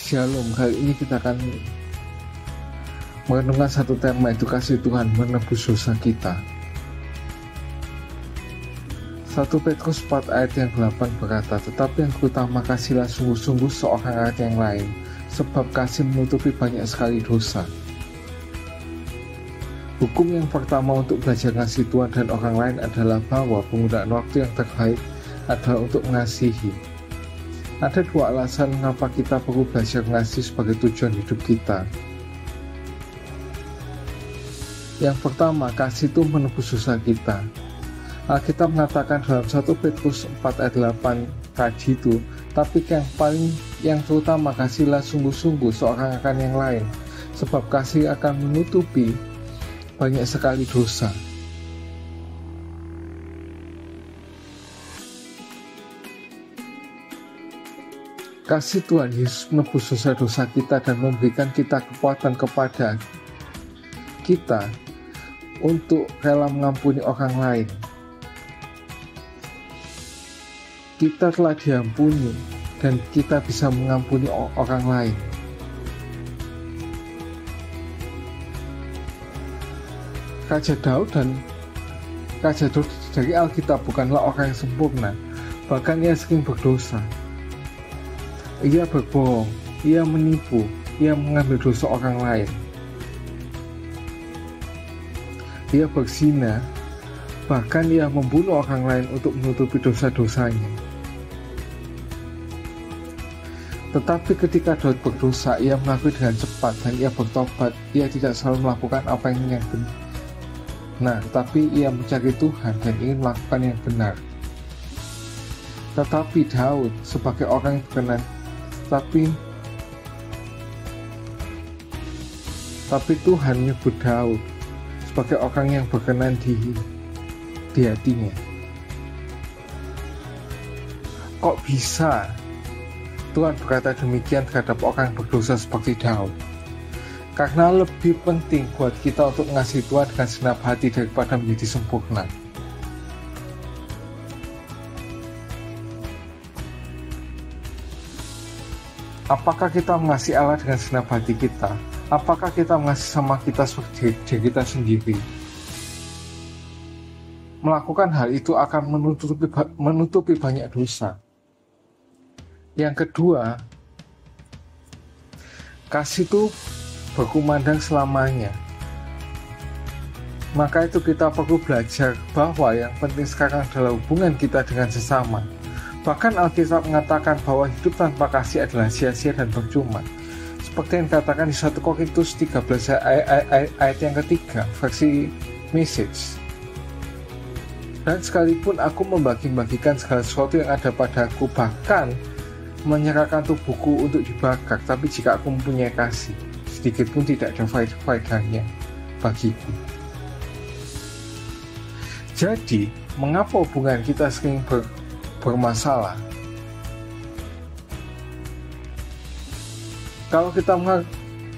Shalom, kali ini kita akan merenungkan satu tema, edukasi Tuhan menebus dosa kita. 1 Petrus 4 ayat yang 8 berkata, tetapi yang pertama kasihlah sungguh-sungguh seorang ayat yang lain, sebab kasih menutupi banyak sekali dosa. Hukum yang pertama untuk belajar kasih Tuhan dan orang lain adalah bahwa penggunaan waktu yang terbaik adalah untuk mengasihi. Ada dua alasan mengapa kita perlu belajar mengasihi sebagai tujuan hidup kita. Yang pertama, kasih itu menebus dosa kita. Alkitab mengatakan dalam 1 Petrus 4 ayat 8 tadi itu, tapi yang terutama kasihlah sungguh-sungguh seorang akan yang lain, sebab kasih akan menutupi banyak sekali dosa. Kasih Tuhan Yesus menebus dosa-dosa kita dan memberikan kita kekuatan kepada kita untuk rela mengampuni orang lain. Kita telah diampuni dan kita bisa mengampuni orang lain. Raja Daud dari Alkitab bukanlah orang yang sempurna, bahkan ia sering berdosa. Ia berbohong, ia menipu, ia mengambil dosa orang lain. Ia berzina, bahkan ia membunuh orang lain untuk menutupi dosa-dosanya. Tetapi ketika Daud berdosa, ia mengakui dengan cepat dan ia bertobat. Ia tidak selalu melakukan apa yang benar, tetapi ia mencari Tuhan dan ingin melakukan yang benar. Tetapi Daud sebagai orang yang berkenan, tapi Tuhan menyebut Daud sebagai orang yang berkenan di hatinya. Kok bisa Tuhan berkata demikian terhadap orang yang berdosa seperti Daud? Karena lebih penting buat kita untuk mengasihi Tuhan dengan segenap hati daripada menjadi sempurna. Apakah kita mengasihi Allah dengan segenap hati kita? Apakah kita mengasihi sama kita seperti diri kita sendiri? Melakukan hal itu akan menutupi banyak dosa. Yang kedua, kasih itu berkumandang selamanya. Maka itu kita perlu belajar bahwa yang penting sekarang adalah hubungan kita dengan sesama. Bahkan Alkitab mengatakan bahwa hidup tanpa kasih adalah sia-sia dan percuma. Seperti yang dikatakan di 1 Korintus 13 ayat yang ketiga, versi Message. Dan sekalipun aku membagi-bagikan segala sesuatu yang ada padaku, bahkan menyerahkan tubuhku untuk dibakar, tapi jika aku mempunyai kasih, sedikit pun tidak ada faedahnya bagiku. Jadi, mengapa hubungan kita sering bermasalah? Kalau kita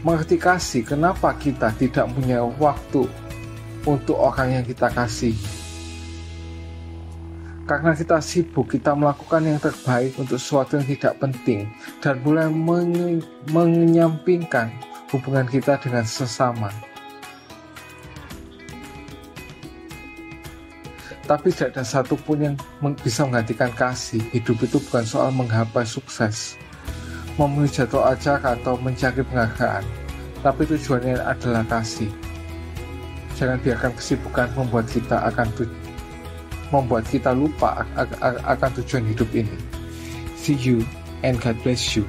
mengerti kasih, kenapa kita tidak punya waktu untuk orang yang kita kasih? Karena kita sibuk, kita melakukan yang terbaik untuk sesuatu yang tidak penting dan mulai menyampingkan hubungan kita dengan sesama. Tapi tidak ada satupun yang bisa menggantikan kasih. Hidup itu bukan soal menggapai sukses, memenuhi jadwal acara atau mencari penghargaan, tapi tujuannya adalah kasih. Jangan biarkan kesibukan membuat kita lupa akan tujuan hidup ini. See you and God bless you.